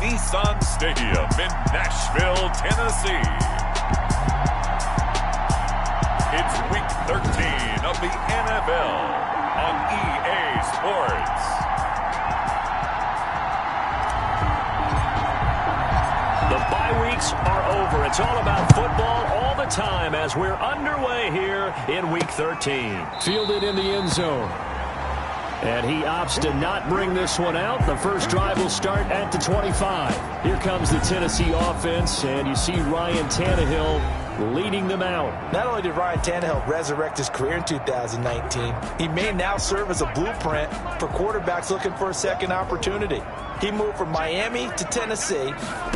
Nissan Stadium in Nashville, Tennessee. It's Week 13 of the NFL on EA Sports. The bye weeks are over. It's all about football all the time as we're underway here in Week 13. Fielded in the end zone. And he opts to not bring this one out. The first drive will start at the 25. Here comes the Tennessee offense, and you see Ryan Tannehill leading them out. Not only did Ryan Tannehill resurrect his career in 2019, he may now serve as a blueprint for quarterbacks looking for a second opportunity. He moved from Miami to Tennessee,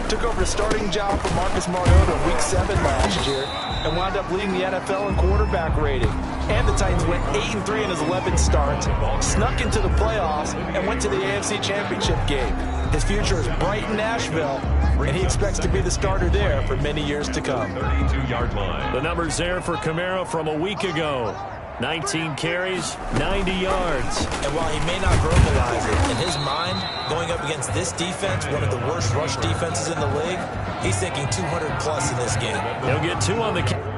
took over the starting job for Marcus Mariota in Week 7 last year, and wound up leading the NFL in quarterback rating. And the Titans went 8-3 in his 11 starts, snuck into the playoffs, and went to the AFC Championship game. His future is bright in Nashville, and he expects to be the starter there for many years to come. 32-yard line. The numbers there for Kamara from a week ago. 19 carries, 90 yards. And while he may not verbalize it, in his mind, going up against this defense, one of the worst rush defenses in the league, he's thinking 200+ in this game. He'll get 2 on the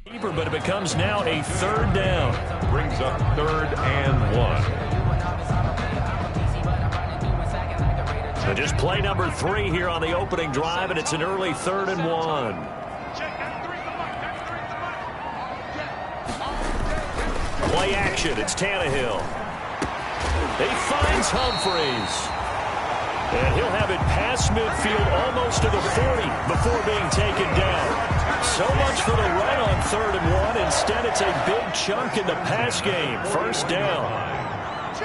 But it becomes now a 3rd down. Brings up 3rd and 1. So just play number 3 here on the opening drive, and it's an early 3rd and 1. Play action. It's Tannehill. He finds Humphries. And he'll have it past midfield almost to the 40 before being taken down. So much for the run on 3rd and 1. Instead, it's a big chunk in the pass game. 1st down.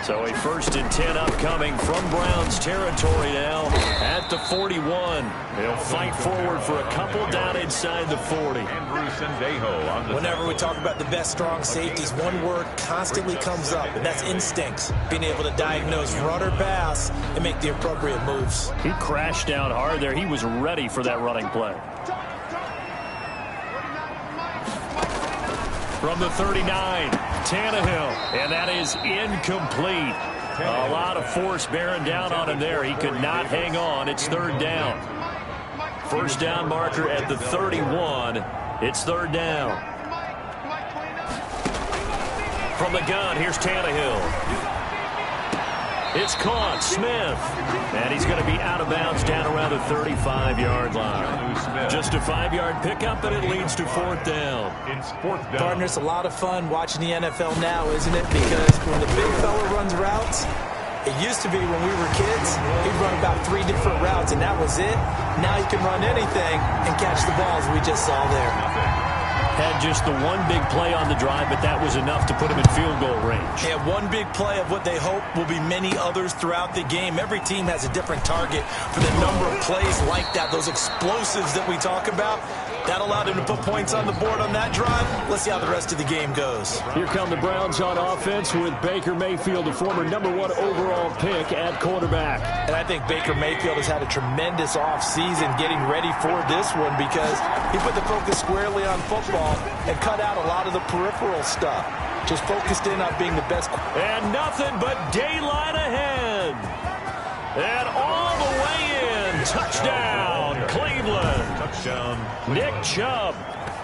So a 1st and 10 upcoming from Browns territory now at the 41. They'll fight forward for a couple down inside the 40. Whenever we talk about the best strong safeties, one word constantly comes up, and that's instincts. Being able to diagnose run or pass and make the appropriate moves. He crashed down hard there. He was ready for that running play. From the 39, Tannehill, and that is incomplete. A lot of force bearing down on him there. He could not hang on. It's 3rd down. 1st down marker at the 31. It's 3rd down. From the gun, here's Tannehill. It's caught. Smith. And he's going to be out of bounds down around the 35-yard line. Just a 5-yard pickup, and it leads to 4th down. Partner, it's a lot of fun watching the NFL now, isn't it? Because when the big fella runs routes, it used to be when we were kids, he'd run about 3 different routes, and that was it. Now he can run anything and catch the balls we just saw there. Had just the one big play on the drive, but that was enough to put him in field goal range. Yeah, one big play of what they hope will be many others throughout the game. Every team has a different target for the number of plays like that, those explosives that we talk about. That allowed him to put points on the board on that drive. Let's see how the rest of the game goes. Here come the Browns on offense with Baker Mayfield, the former #1 overall pick at quarterback. And I think Baker Mayfield has had a tremendous offseason getting ready for this one because he put the focus squarely on football and cut out a lot of the peripheral stuff. Just focused in on being the best. And nothing but daylight ahead. And all the way in. Touchdown, Cleveland. Touchdown. Nick Chubb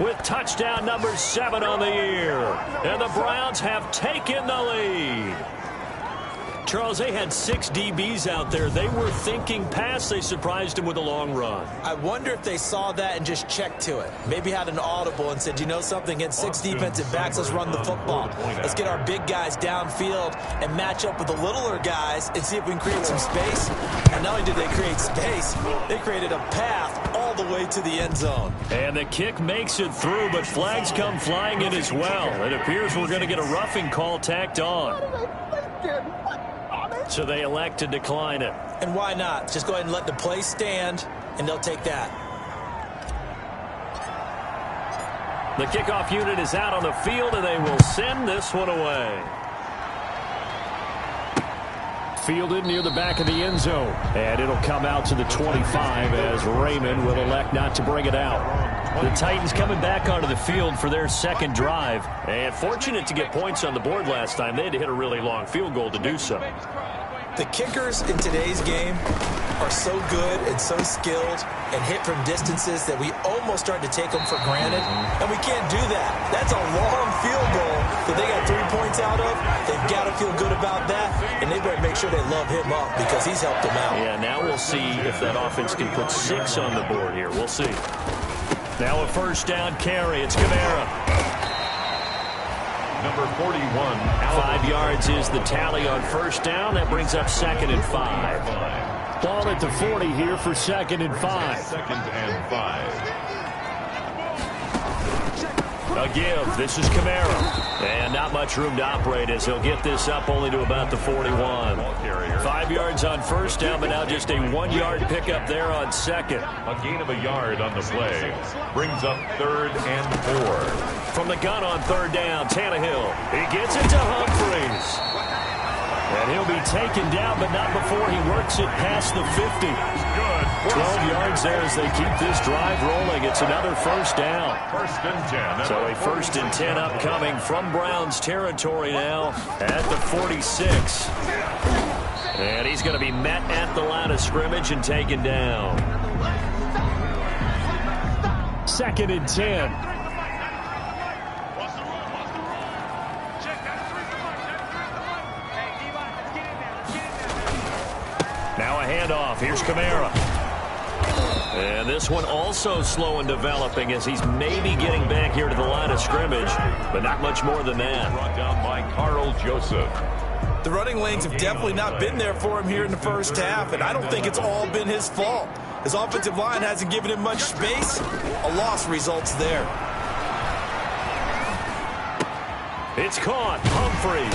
with touchdown number 7 on the year. And the Browns have taken the lead. Charles, they had 6 DBs out there. They were thinking pass. They surprised him with a long run. I wonder if they saw that and just checked to it. Maybe had an audible and said, you know something, against 6 defensive backs, let's run the football. Let's get our big guys downfield and match up with the littler guys and see if we can create some space. And not only did they create space, they created a path all the way to the end zone. And the kick makes it through, but flags come flying in as well. It appears we're going to get a roughing call tacked on. So they elect to decline it. And why not? Just go ahead and let the play stand, and they'll take that. The kickoff unit is out on the field, and they will send this one away. Fielded near the back of the end zone. And it'll come out to the 25 as Raymond will elect not to bring it out. The Titans coming back onto the field for their 2nd drive. And fortunate to get points on the board last time. They had to hit a really long field goal to do so. The kickers in today's game are so good and so skilled and hit from distances that we almost start to take them for granted. And we can't do that. That's a long field goal that they got 3 points out of. They've got to feel good about that. And they better make sure they love him up because he's helped them out. Yeah, now we'll see if that offense can put 6 on the board here. We'll see. Now a 1st down carry. It's Kamara. Number 41. 5 yards is the tally on 1st down. That brings up 2nd and 5. Ball at the 40 here for 2nd and 5. 2nd and 5. A give. This is Kamara. And not much room to operate as he'll get this up only to about the 41. 5 yards on 1st down, but now just a 1-yard pickup there on 2nd. A gain of a yard on the play. Brings up 3rd and 4. From the gun on 3rd down, Tannehill. He gets it to Humphries. And he'll be taken down, but not before he works it past the 50. 12 yards there as they keep this drive rolling. It's another 1st down. 1st and 10. So a 1st and 10 upcoming from Browns territory now at the 46. And he's going to be met at the line of scrimmage and taken down. 2nd and 10. handoff. Here's Kamara. And this one also slow in developing as he's maybe getting back here to the line of scrimmage, but not much more than that. Brought down by Carl Joseph. The running lanes have definitely not been there for him here in the first half, and I don't think it's all been his fault. His offensive line hasn't given him much space. A loss results there. It's caught. Humphries.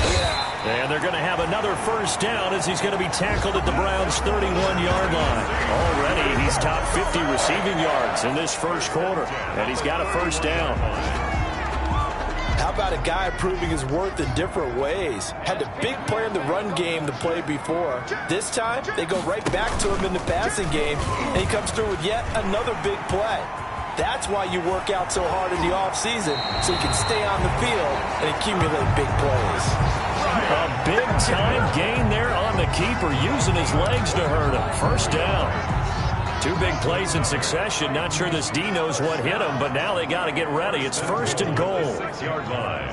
And they're going to have another first down as he's going to be tackled at the Browns' 31-yard line. Already, he's top 50 receiving yards in this first quarter, and he's got a first down. How about a guy proving his worth in different ways? Had a big play in the run game to play before. This time, they go right back to him in the passing game, and he comes through with yet another big play. That's why you work out so hard in the offseason, so you can stay on the field and accumulate big plays. A big-time gain there on the keeper, using his legs to hurt him. First down. 2 big plays in succession. Not sure this D knows what hit him, but now they got to get ready. It's first and goal. 6-yard line.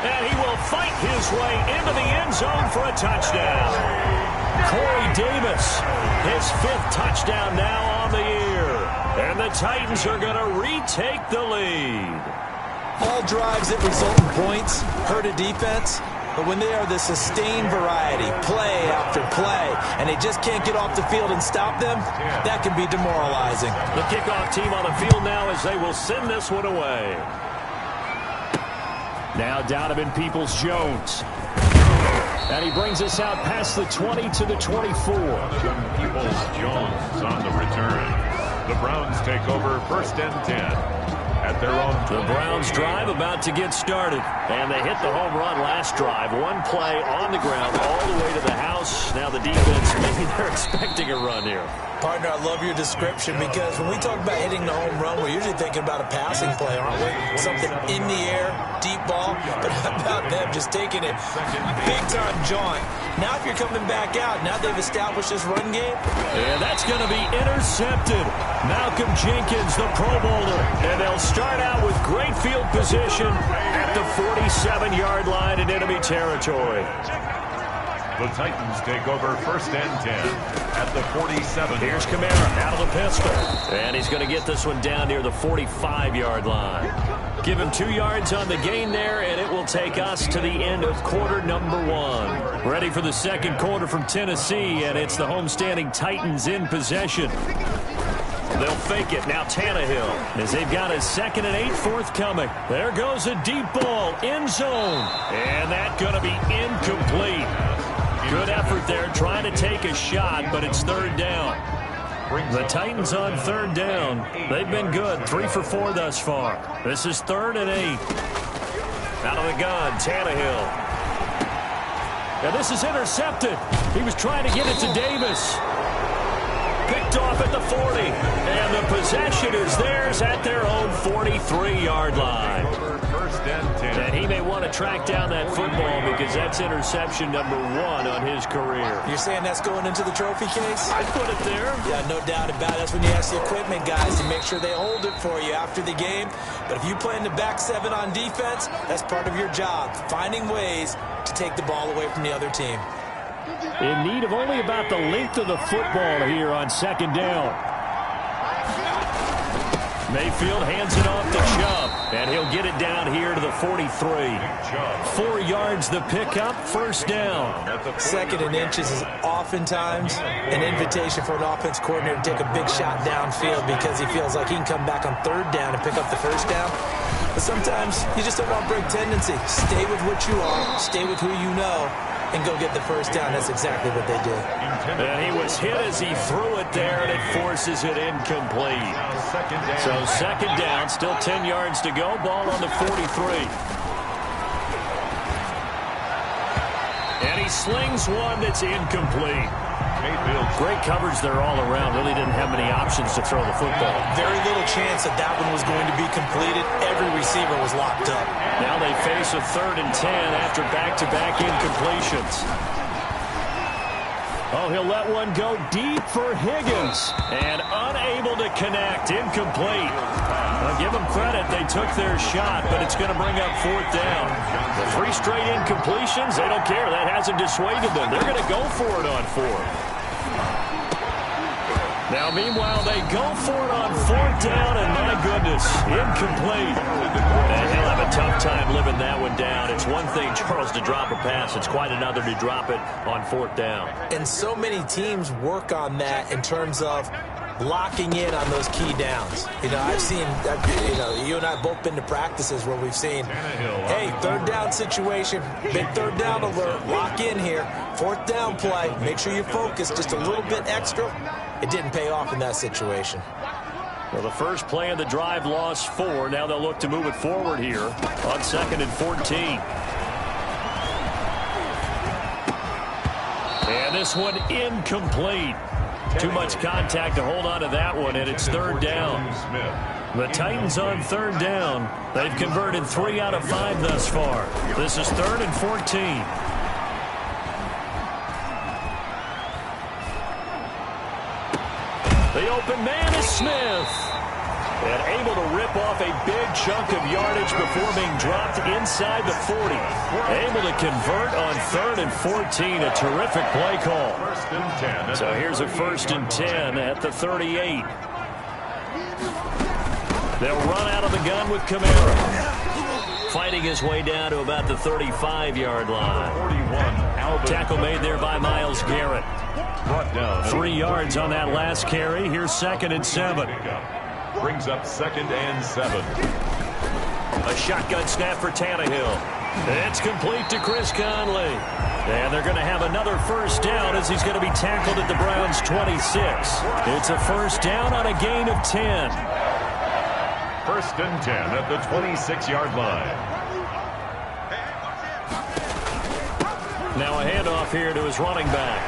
And he will fight his way into the end zone for a touchdown. Corey Davis, his 5th touchdown now on the year. And the Titans are going to retake the lead. All drives that result in points hurt a defense, but when they are the sustained variety, play after play, and they just can't get off the field and stop them, that can be demoralizing. The kickoff team on the field now as they will send this one away. Now Donovan Peoples-Jones. And he brings us out past the 20 to the 24. Peoples-Jones on the return. The Browns take over first and 10 at their own. The Browns drive about to get started. And they hit the home run last drive. 1 play on the ground all the way to the house. Now the defense, maybe they're expecting a run here. Partner, I love your description because when we talk about hitting the home run, we're usually thinking about a passing play, aren't we? Something in the air, deep ball. But how about them just taking it big-time jaunt? Now if you're coming back out, now they've established this run game. And that's going to be intercepted. Malcolm Jenkins, the Pro Bowler. And they'll start out with great field position at the 47-yard line in enemy territory. The Titans take over first and 10 at the 47. Here's Kamara out of the pistol. And he's going to get this one down near the 45-yard line. Give him 2 yards on the gain there, and it will take us to the end of quarter number 1. Ready for the second quarter from Tennessee, and it's the homestanding Titans in possession. They'll fake it. Now Tannehill, as they've got a 2nd and 8 forthcoming. There goes a deep ball, end zone. And that's going to be incomplete. Good effort there, trying to take a shot, but it's 3rd down. The Titans on 3rd down. They've been good, 3 for 4 thus far. This is 3rd and 8. Out of the gun, Tannehill. Now this is intercepted. He was trying to get it to Davis. Picked off at the 40. And the possession is theirs at their own 43-yard line. First and 10. And he may want to track down that football because that's interception number 1 on his career. You're saying that's going into the trophy case? I'd put it there. Yeah, no doubt about it. That's when you ask the equipment guys to make sure they hold it for you after the game. But if you play in the back 7 on defense, that's part of your job, finding ways to take the ball away from the other team. In need of only about the length of the football here on 2nd down. Mayfield hands it off to Chubb, and he'll get it down here to the 43. 4 yards the pickup, first down. 2nd and inches is oftentimes an invitation for an offense coordinator to take a big shot downfield because he feels like he can come back on 3rd down and pick up the first down. But sometimes you just don't want break tendency. Stay with what you are, stay with who you know, and go get the first down. That's exactly what they did. And he was hit as he threw it there, and it forces it incomplete. So 2nd down, still 10 yards to go. Ball on the 43. And he slings one that's incomplete. Great coverage there all around. Really didn't have many options to throw the football. Very little chance that that one was going to be completed. Every receiver was locked up. Now they face a 3rd and 10 after back-to-back incompletions. Oh, he'll let one go deep for Higgins. And unable to connect. Incomplete. Well, give them credit. They took their shot, but it's going to bring up 4th down. The 3 straight incompletions, they don't care. That hasn't dissuaded them. They're going to go for it on 4th. Now, meanwhile, they go for it on 4th down, and my goodness, incomplete. And he'll have a tough time living that one down. It's one thing, Charles, to drop a pass. It's quite another to drop it on 4th down. And so many teams work on that in terms of locking in on those key downs. You know, I've seen, you and I have both been to practices where we've seen, hey, 3rd down situation, big 3rd down alert, lock in here, 4th down play, make sure you focus just a little bit extra. It didn't pay off in that situation. Well, the first play of the drive lost 4. Now they'll look to move it forward here on 2nd and 14. And this one incomplete. Too much contact to hold on to that one, and it's 3rd down. The Titans on 3rd down. They've converted 3 out of 5 thus far. This is 3rd and 14. The open man is Smith. And able to rip off a big chunk of yardage before being dropped inside the 40. Able to convert on 3rd and 14. A terrific play call. So here's a 1st and 10 at the 38. They'll run out of the gun with Kamara. Fighting his way down to about the 35-yard line. Tackle made there by Myles Garrett. 3 yards on that last carry. Here's 2nd and 7. Brings up 2nd and 7. A shotgun snap for Tannehill. It's complete to Chris Conley. And they're going to have another 1st down as he's going to be tackled at the Browns' 26. It's a 1st down on a gain of 10. 1st and 10 at the 26-yard line. Now a handoff here to his running back.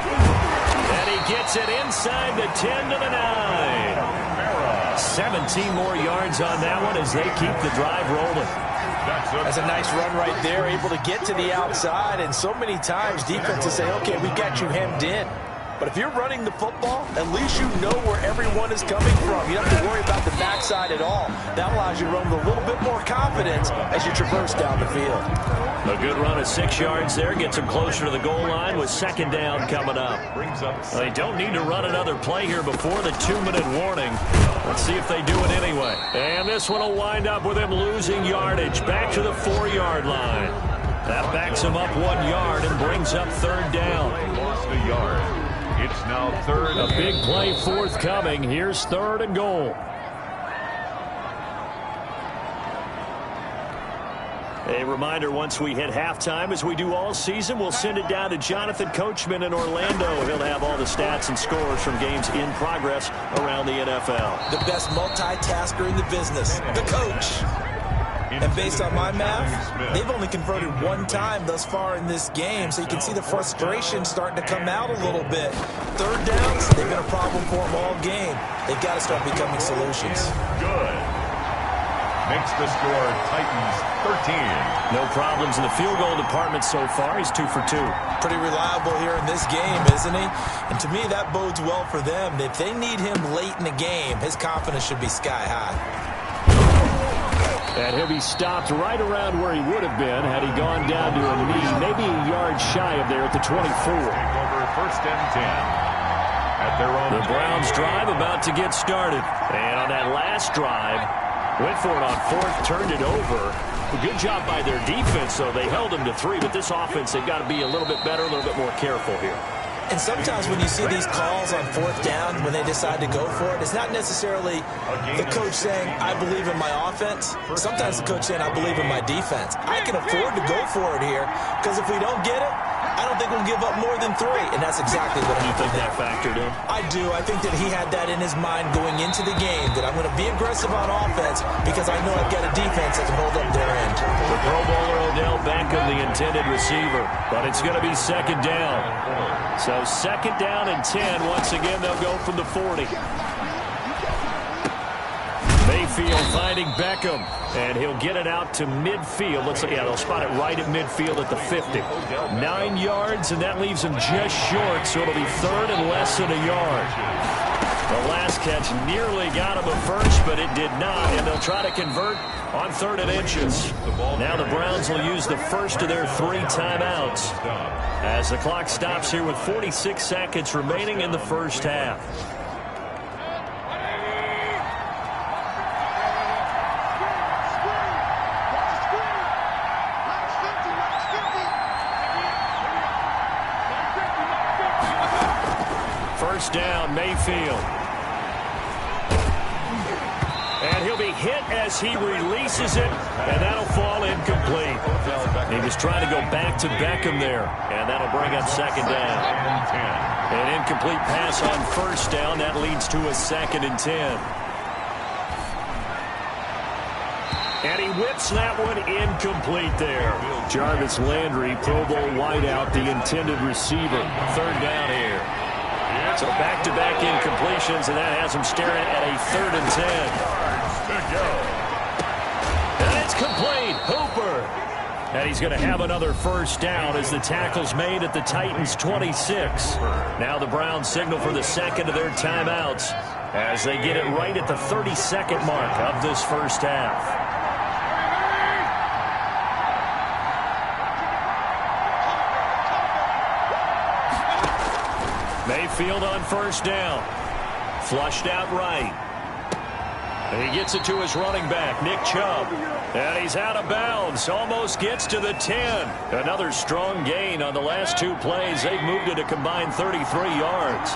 And he gets it inside the 10 to the 9. 17 more yards on that one as they keep the drive rolling. That's a nice run right there, able to get to the outside, and so many times defenses say, okay, we got you hemmed in. But if you're running the football, at least you know where everyone is coming from. You don't have to worry about the backside at all. That allows you to run with a little bit more confidence as you traverse down the field. A good run of 6 yards there. Gets him closer to the goal line with 2nd down coming up. They don't need to run another play here before the 2-minute warning. Let's see if they do it anyway. And this one will wind up with him losing yardage. Back to the 4-yard line. That backs him up 1 yard and brings up 3rd down. Lost a yard. It's now 3rd. A big play forthcoming. Here's 3rd and goal. A reminder, once we hit halftime, as we do all season, we'll send it down to Jonathan Coachman in Orlando. He'll have all the stats and scores from games in progress around the NFL. The best multitasker in the business, the coach. And based on my math, they've only converted 1 time thus far in this game, so you can see the frustration starting to come out a little bit. 3rd downs, they've been a problem for them all game. They've got to start becoming solutions. Good. Makes the score Titans 13. No problems in the field goal department so far. He's 2 for 2. Pretty reliable here in this game, isn't he? And to me, that bodes well for them. If they need him late in the game, his confidence should be sky high. And he'll be stopped right around where he would have been had he gone down to a knee, maybe a yard shy of there at the 24. Over 1st and 10. At their own. The Browns drive about to get started. And on that last drive, went for it on 4th, turned it over. A good job by their defense, though. They held him to 3, but this offense, they've got to be a little bit better, a little bit more careful here. And sometimes when you see these calls on 4th down, when they decide to go for it, it's not necessarily the coach saying, I believe in my offense. Sometimes the coach saying, I believe in my defense. I can afford to go for it here, because if we don't get it, I don't think we'll give up more than 3. And that's exactly what You think that factored in? I do. I think that he had that in his mind going into the game, that I'm going to be aggressive on offense because I know I've got a defense that can hold up their end. The Pro Bowler Odell Beckham, the intended receiver, but it's going to be 2nd down. So 2nd down and 10. Once again, they'll go from the 40. Mayfield finding Beckham, and he'll get it out to midfield. Looks like, yeah, they'll spot it right at midfield at the 50. 9 yards, and that leaves him just short, so it'll be 3rd and less than a yard. The last catch nearly got him a first, but it did not, and they'll try to convert on 3rd and inches. Now the Browns will use the first of their 3 timeouts as the clock stops here with 46 seconds remaining in the first half. First down, Mayfield. And he'll be hit as he releases it, and that'll fall incomplete. He was trying to go back to Beckham there, and that'll bring up 2nd down. An incomplete pass on 1st down. That leads to a 2nd and 10. And he whips that one incomplete there. Jarvis Landry, Pro Bowl wideout, the intended receiver. 3rd down here. So back-to-back incompletions, and that has him staring at a 3rd and 10. And it's complete. Hooper. And he's going to have another first down as the tackle's made at the Titans' 26. Now the Browns signal for the second of their timeouts as they get it right at the 32nd mark of this first half. Mayfield on first down. Flushed out right. And he gets it to his running back, Nick Chubb. And he's out of bounds. Almost gets to the 10. Another strong gain on the last 2 plays. They've moved it a combined 33 yards.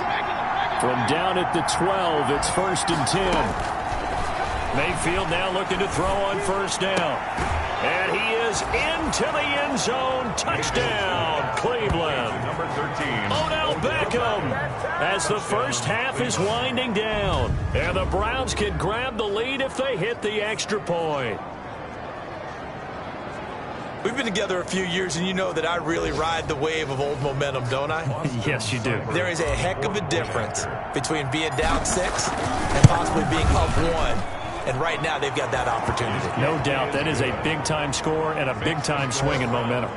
From down at the 12, it's 1st and 10. Mayfield now looking to throw on first down. And he is into the end zone. Touchdown, Cleveland. Number 13. Odell Beckham as the first half is winding down. And the Browns can grab the lead if they hit the extra point. We've been together a few years, and you know that I really ride the wave of old momentum, don't I? Yes, you do. There is a heck of a difference between being down 6 and possibly being up 1. And right now, they've got that opportunity. No doubt. That is a big-time score and a big-time swing in momentum.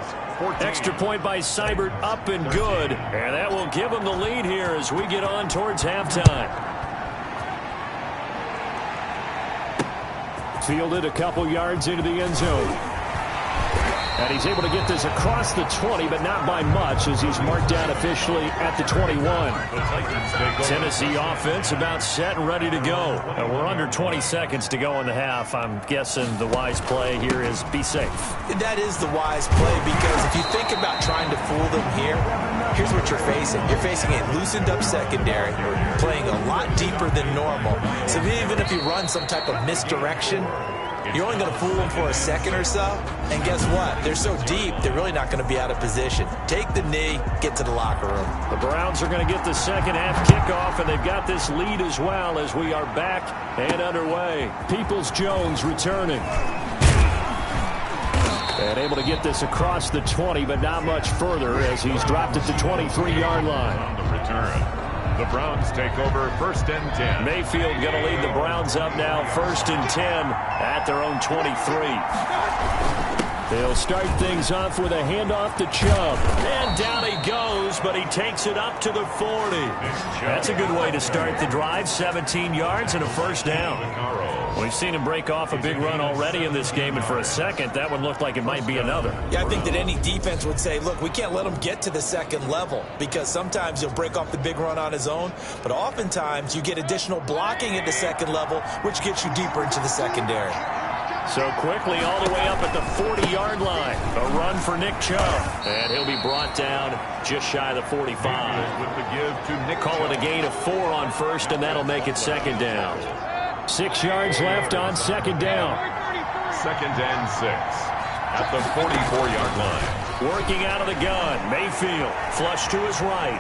Extra point by Seibert, up and good. And that will give them the lead here as we get on towards halftime. Fielded a couple yards into the end zone. And he's able to get this across the 20, but not by much as he's marked down officially at the 21. Tennessee offense about set and ready to go. And we're under 20 seconds to go in the half. I'm guessing the wise play here is be safe. That is the wise play because if you think about trying to fool them here, here's what you're facing. You're facing a loosened up secondary, playing a lot deeper than normal. So even if you run some type of misdirection, you're only going to fool them for a second or so. And guess what? They're so deep, they're really not going to be out of position. Take the knee, get to the locker room. The Browns are going to get the second half kickoff, and they've got this lead as well as we are back and underway. Peoples-Jones returning. And able to get this across the 20, but not much further as he's dropped it to 23-yard line. On the return. The Browns take over 1st and 10. Mayfield going to lead the Browns up now 1st and 10 at their own 23. They'll start things off with a handoff to Chubb. And down he goes, but he takes it up to the 40. That's a good way to start the drive. 17 yards and a first down. We've seen him break off a big run already in this game, and for a second, that one looked like it might be another. Yeah, I think that any defense would say, look, we can't let him get to the second level because sometimes he'll break off the big run on his own, but oftentimes you get additional blocking at the second level, which gets you deeper into the secondary. So quickly all the way up at the 40-yard line. A run for Nick Chubb. And he'll be brought down just shy of the 45. With the give to Nick Call it a gain of 4 on first, and that'll make it second down. 6 yards left on second down. 2nd and 6 at the 44-yard line. Working out of the gun. Mayfield flush to his right.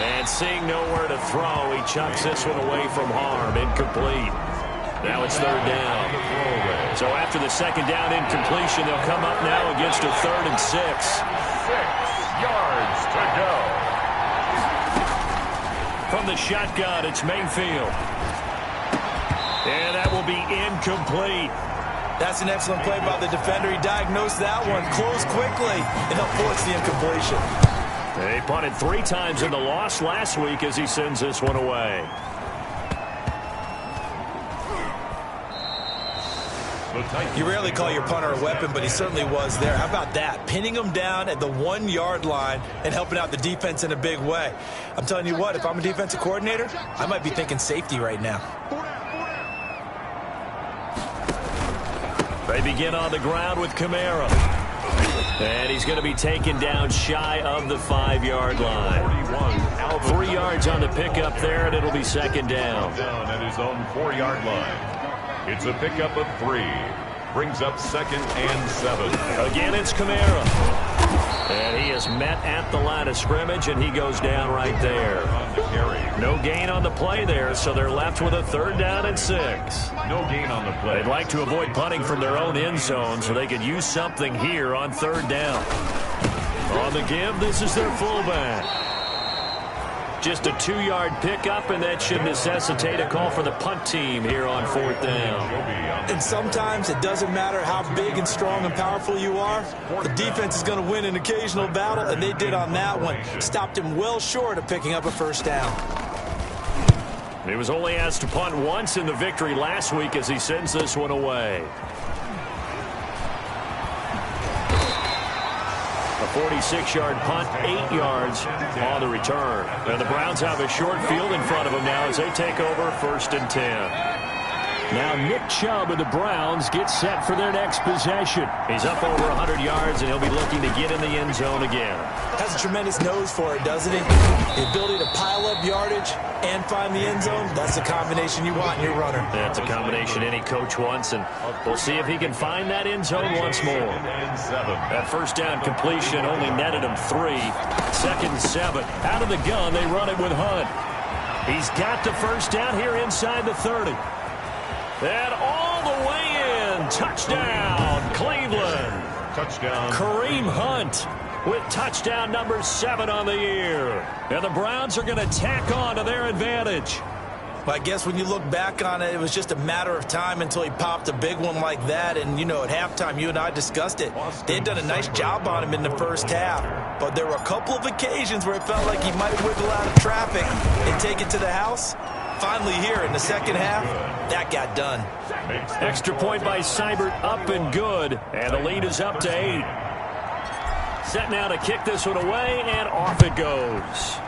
And seeing nowhere to throw, he chucks this one away from harm. Incomplete. Now it's 3rd down. So after the second down incompletion, they'll come up now against a 3rd and 6. 6 yards to go. From the shotgun, it's Mayfield. And that will be incomplete. That's an excellent play by the defender. He diagnosed that one, closed quickly, and helped force the incompletion. They punted 3 times in the loss last week as he sends this one away. You rarely call your punter a weapon, but he certainly was there. How about that? Pinning him down at the 1-yard line and helping out the defense in a big way. I'm telling you what, if I'm a defensive coordinator, I might be thinking safety right now. They begin on the ground with Kamara. And he's going to be taken down shy of the 5-yard line. 3 yards on the pickup there, and it'll be second down. Down at his own 4-yard line. It's a pickup of 3. Brings up 2nd and 7. Again, it's Kamara. And he is met at the line of scrimmage, and he goes down right there. No gain on the play there, so they're left with a 3rd down and 6. No gain on the play. They'd like to avoid punting from their own end zone so they could use something here on 3rd down. On the give, this is their fullback. Just a 2-yard pickup, and that should necessitate a call for the punt team here on 4th down. And sometimes it doesn't matter how big and strong and powerful you are. The defense is going to win an occasional battle, and they did on that one. Stopped him well short of picking up a 1st down. He was only asked to punt once in the victory last week as he sends this one away. A 46-yard punt, 8 yards on the return. And the Browns have a short field in front of them now as they take over 1st and 10. Now Nick Chubb of the Browns gets set for their next possession. He's up over 100 yards, and he'll be looking to get in the end zone again. Has a tremendous nose for it, doesn't he? The ability to pile up yardage and find the end zone, that's the combination you want in your runner. That's a combination any coach wants, and we'll see if he can find that end zone once more. That 1st down completion only netted him 3. 2nd and 7. Out of the gun, they run it with Hunt. He's got the 1st down here inside the 30. And all the way in. Touchdown, Cleveland. Touchdown. Kareem Hunt with touchdown number 7 on the year. And the Browns are going to tack on to their advantage. Well, I guess when you look back on it, it was just a matter of time until he popped a big one like that. And, you know, at halftime, you and I discussed it. They had done a nice job on him in the 1st half. But there were a couple of occasions where it felt like he might wiggle out of traffic and take it to the house. Finally here in the 2nd half, that got done. Extra point by Seibert, up and good. And the lead is up to 8. Set now to kick this one away, and off it goes.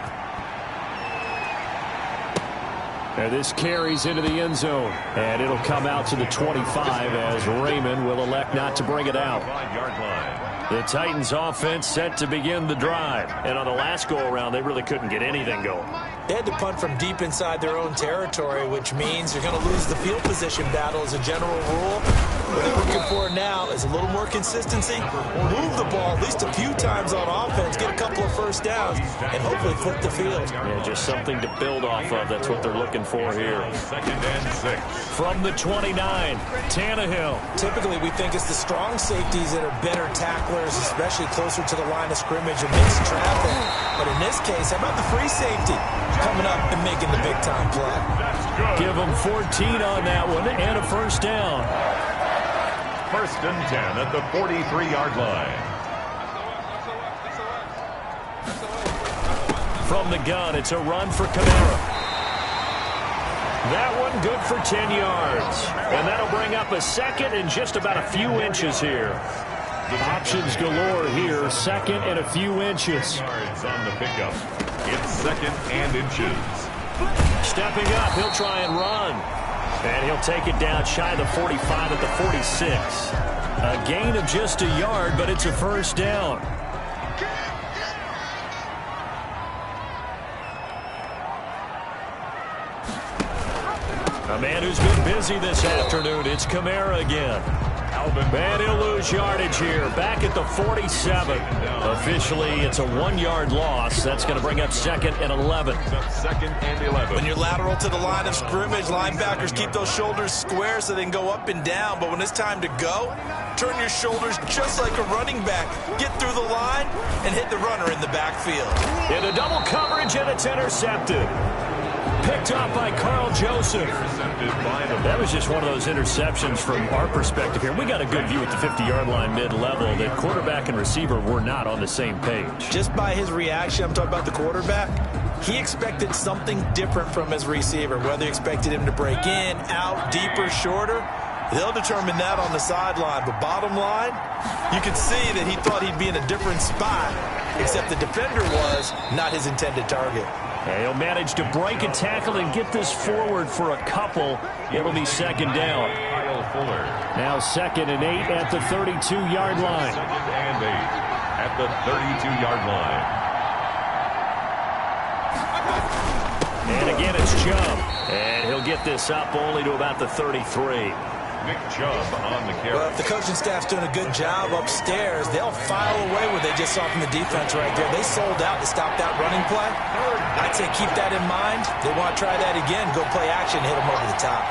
And this carries into the end zone. And it'll come out to the 25 as Raymond will elect not to bring it out. 5-yard line. The Titans offense set to begin the drive. And on the last go-around, they really couldn't get anything going. They had to punt from deep inside their own territory, which means you're going to lose the field position battle as a general rule. What they're looking for now is a little more consistency. Move the ball at least a few times on offense, get a couple of 1st downs, and hopefully flip the field. Yeah, just something to build off of. That's what they're looking for here. 2nd and 6. From the 29, Tannehill. Typically, we think it's the strong safeties that are better tacklers, especially closer to the line of scrimmage amidst traffic. But in this case, how about the free safety coming up and making the big-time play? Give them 14 on that one and a 1st down. 1st and 10 at the 43-yard line. From the gun, it's a run for Kamara. That one good for 10 yards. And that'll bring up a 2nd and just about a few inches here. Options galore here. 2nd and a few inches. Yards on the pickup. It's 2nd and inches. Stepping up, he'll try and run. And he'll take it down shy of the 45 at the 46. A gain of just a yard, but it's a 1st down. A man who's been busy this afternoon, it's Kamara again. And he'll lose yardage here, back at the 47. Officially, it's a 1-yard loss. That's going to bring up 2nd and 11. 2nd and 11. When you're lateral to the line of scrimmage, linebackers keep those shoulders square so they can go up and down. But when it's time to go, turn your shoulders just like a running back. Get through the line and hit the runner in the backfield. In a double coverage, and it's intercepted. Picked off by Carl Joseph. That was just one of those interceptions from our perspective here. We got a good view at the 50-yard line mid-level that quarterback and receiver were not on the same page. Just by his reaction, I'm talking about the quarterback, he expected something different from his receiver, whether he expected him to break in, out, deeper, shorter. They'll determine that on the sideline. But bottom line, you could see that he thought he'd be in a different spot, except the defender was not his intended target. And he'll manage to break a tackle and get this forward for a couple. It'll be second down. Now 2nd and 8 at the 32-yard line. 2nd and 8 at the 32-yard line. And again, it's Chubb. And he'll get this up only to about the 33. Nick Chubb on the carry. Well, if the coaching staff's doing a good job upstairs, they'll file away what they just saw from the defense right there. They sold out to stop that running play. I'd say keep that in mind. They want to try that again. Go play action, hit them over the top.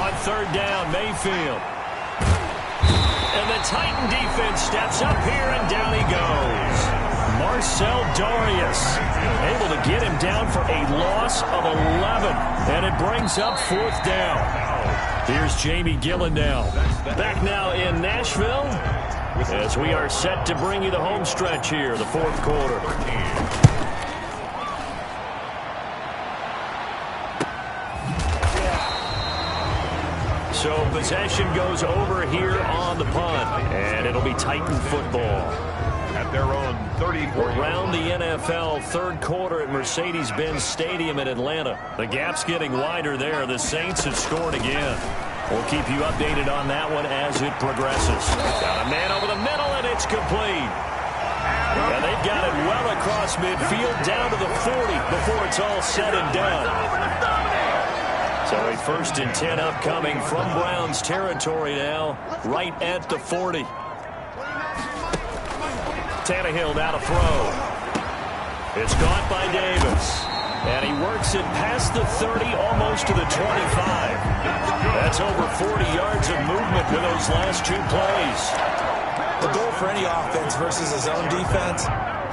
On 3rd down, Mayfield. And the Titan defense steps up here, and down he goes. Marcel Darius able to get him down for a loss of 11. And it brings up 4th down. Here's Jamie Gillen now. Back now in Nashville as we are set to bring you the home stretch here, the 4th quarter. So possession goes over here on the punt, and it'll be Titan football. At their own 34. Around the NFL 3rd quarter at Mercedes-Benz Stadium in Atlanta. The gap's getting wider there. The Saints have scored again. We'll keep you updated on that one as it progresses. Got a man over the middle, and it's complete. And they've got it well across midfield down to the 40 before it's all said and done. So a 1st and 10 upcoming from Browns territory now, right at the 40. Tannehill now to throw. It's caught by Davis. And he works it past the 30, almost to the 25. That's over 40 yards of movement with those last 2 plays. The goal for any offense versus a zone defense,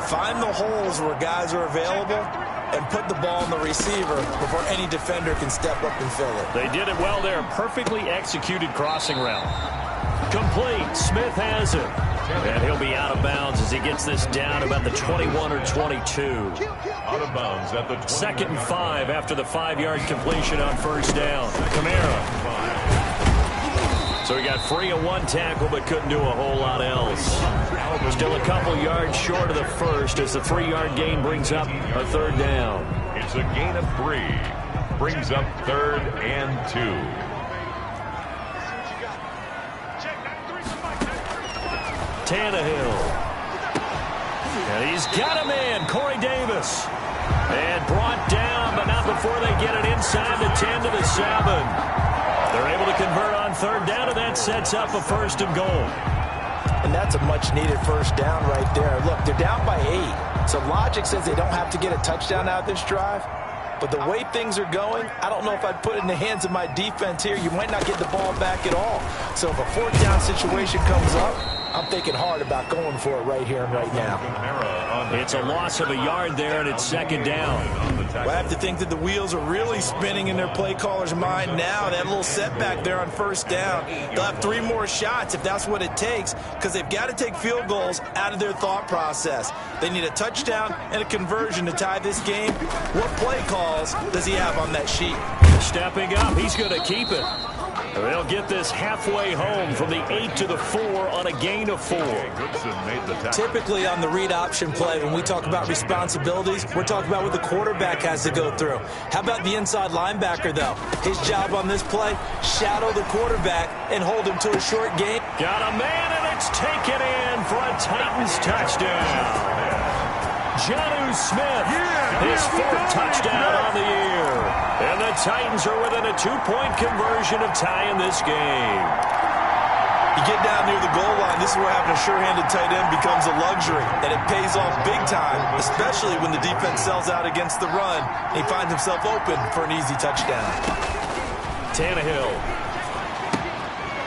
find the holes where guys are available and put the ball in the receiver before any defender can step up and fill it. They did it well there. Perfectly executed crossing route. Complete. Smith has it. And he'll be out of bounds as he gets this down about the 21 or 22. Out of bounds at the 2nd and 5 after the 5-yard completion on 1st down. Kamara. So he got free of 1 tackle but couldn't do a whole lot else. Still a couple yards short of the 1st as the 3-yard gain brings up a 3rd down. It's a gain of 3. Brings up 3rd and 2. Tannehill. And he's got him in. Corey Davis. And brought down, but not before they get it inside the 10 to the 7. They're able to convert on 3rd down, and that sets up a 1st and goal. And that's a much-needed 1st down right there. Look, they're down by 8. So logic says they don't have to get a touchdown out of this drive. But the way things are going, I don't know if I'd put it in the hands of my defense here. You might not get the ball back at all. So if a 4th down situation comes up, I'm thinking hard about going for it right here and right now. It's a loss of a yard there, and it's 2nd down. Well, I have to think that the wheels are really spinning in their play caller's mind now. That little setback there on 1st down. They'll have 3 more shots if that's what it takes, because they've got to take field goals out of their thought process. They need a touchdown and a conversion to tie this game. What play calls does he have on that sheet? Stepping up, he's going to keep it. They'll get this halfway home from the 8 to the 4 on a gain of 4. Typically on the read option play, when we talk about responsibilities, we're talking about what the quarterback has to go through. How about the inside linebacker, though? His job on this play, shadow the quarterback and hold him to a short gain. Got a man, and it's taken in for a Titans touchdown. Jonnu Smith, his 4th touchdown on the year. And the Titans are within a 2-point conversion of tying this game. You get down near the goal line, this is where having a sure-handed tight end becomes a luxury. And it pays off big time, especially when the defense sells out against the run. And he finds himself open for an easy touchdown. Tannehill.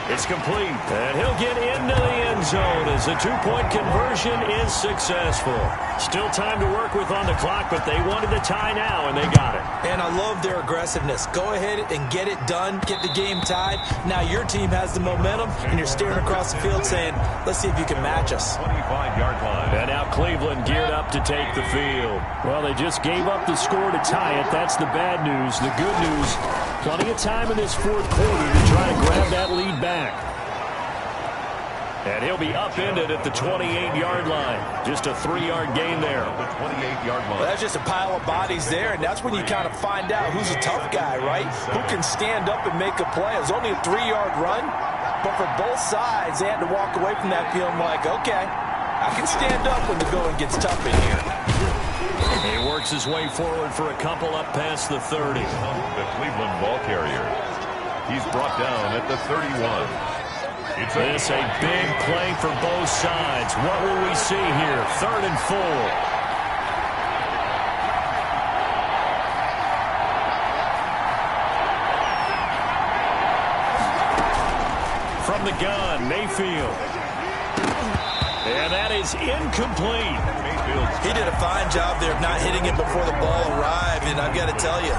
It's complete, and he'll get into the end zone as the 2-point conversion is successful. Still time to work with on the clock, but they wanted the tie now, and they got it. And I love their aggressiveness. Go ahead and get it done, get the game tied. Now your team has the momentum, and you're staring across the field saying, let's see if you can match us. 25-yard line. And now Cleveland geared up to take the field. Well, they just gave up the score to tie it. That's the bad news. The good news, Plenty of time in this fourth quarter to try to grab that lead back. And he'll be upended at the 28-yard line. Just a 3-yard gain there. The 28-yard line. Well, that's just a pile of bodies there, and that's when you kind of find out who's a tough guy, right? Who can stand up and make a play. It was only a 3-yard run, but for both sides, they had to walk away from that feeling like, okay, I can stand up when the going gets tough in here. He works his way forward for a couple up past the 30. The Cleveland ball carrier. He's brought down at the 31. This a big play for both sides. What will we see here? 3rd and 4. From the gun, Mayfield. And that is incomplete. He did a fine job there of not hitting it before the ball arrived, and I've got to tell you,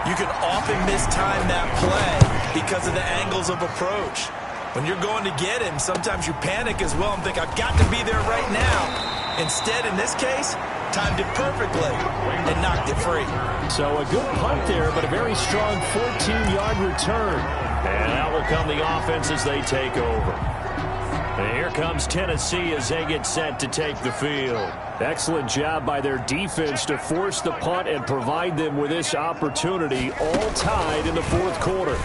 you can often mistime that play because of the angles of approach. When you're going to get him, sometimes you panic as well and think, I've got to be there right now. Instead, in this case, timed it perfectly and knocked it free. So a good punt there, but a very strong 14-yard return. And out will come the offense as they take over. And here comes Tennessee as they get set to take the field. Excellent job by their defense to force the punt and provide them with this opportunity, all tied in the fourth quarter.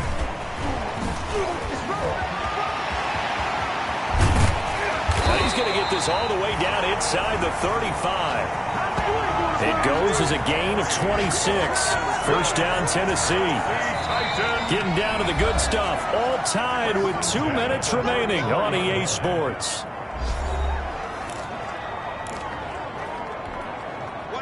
He's going to get this all the way down inside the 35. It goes as a gain of 26. First down, Tennessee. Getting down to the good stuff. All tied with 2 minutes remaining on EA Sports.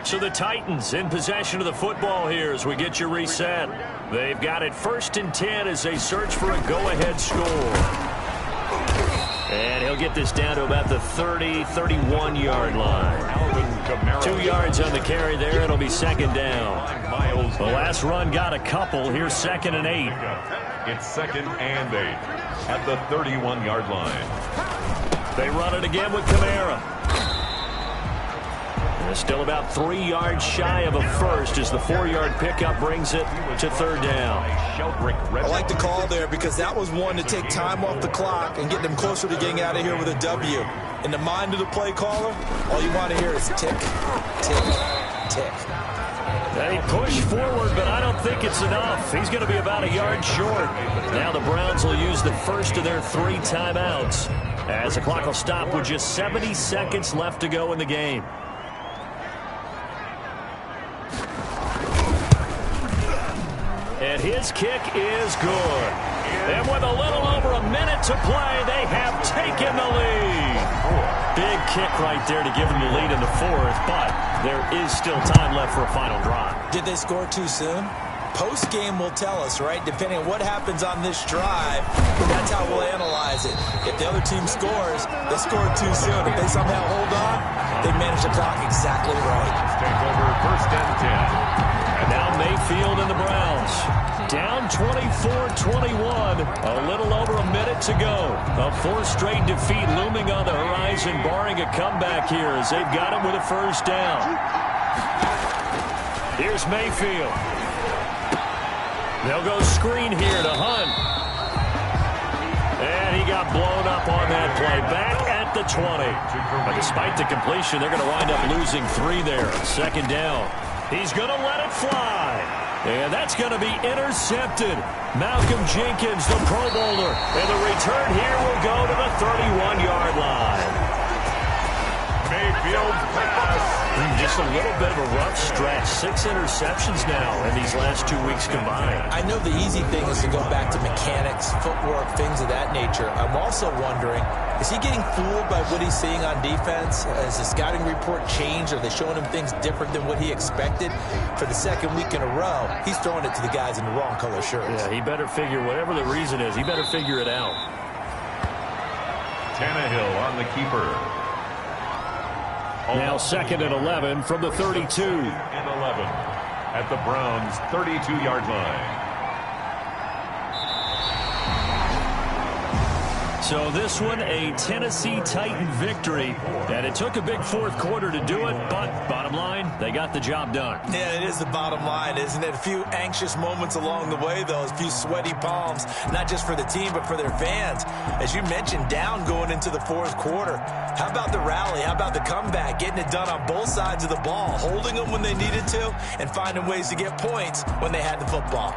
So the Titans in possession of the football here as we get you reset. They've got it 1st and 10 as they search for a go-ahead score. And he'll get this down to about the 30, 31-yard line. 2 yards on the carry there. It'll be 2nd down. The last run got a couple. Here's 2nd and 8. It's 2nd and 8 at the 31-yard line. They run it again with Kamara. And still about 3 yards shy of a first as the 4-yard pickup brings it to 3rd down. I like the call there because that was one to take time off the clock and get them closer to getting out of here with a W. In the mind of the play caller, all you want to hear is tick, tick, tick. They push forward, but I don't think it's enough. He's going to be about a yard short. Now the Browns will use the first of their 3 timeouts as the clock will stop with just 70 seconds left to go in the game. And his kick is good. And with a little over a minute to play, they have taken the lead. Big kick right there to give them the lead in the 4th, but there is still time left for a final drive. Did they score too soon? Post-game will tell us, right? Depending on what happens on this drive, that's how we'll analyze it. If the other team scores, they scored too soon. If they somehow hold on, they manage the clock exactly right. Take over 1st and 10. And now Mayfield and the Browns down 24-21. A little over a minute to go. A 4th straight defeat looming on the horizon, barring a comeback here as they've got him with a 1st down. Here's Mayfield. They'll go screen here to Hunt. And he got blown up on that play. Back at the 20. But despite the completion, they're going to wind up losing 3 there. 2nd down. He's going to let it fly. And that's going to be intercepted. Malcolm Jenkins, the Pro Bowler. And the return here will go to the 31-yard line. Mayfield pass. Just a little bit of a rough stretch. 6 interceptions now in these last 2 weeks combined. I know the easy thing is to go back to mechanics, footwork, things of that nature. I'm also wondering, is he getting fooled by what he's seeing on defense? Has the scouting report changed? Are they showing him things different than what he expected? For the 2nd week in a row, he's throwing it to the guys in the wrong color shirts. Yeah, he better figure, whatever the reason is, he better figure it out. Tannehill on the keeper. Now 2nd and 11 from the 32. 2nd and 11 at the Browns' 32-yard line. So this one, a Tennessee Titan victory. And it took a big fourth quarter to do it, but bottom line, they got the job done. Yeah, it is the bottom line, isn't it? A few anxious moments along the way, though. A few sweaty palms, not just for the team, but for their fans. As you mentioned, down going into the fourth quarter. How about the rally? How about the comeback? Getting it done on both sides of the ball, holding them when they needed to, and finding ways to get points when they had the football.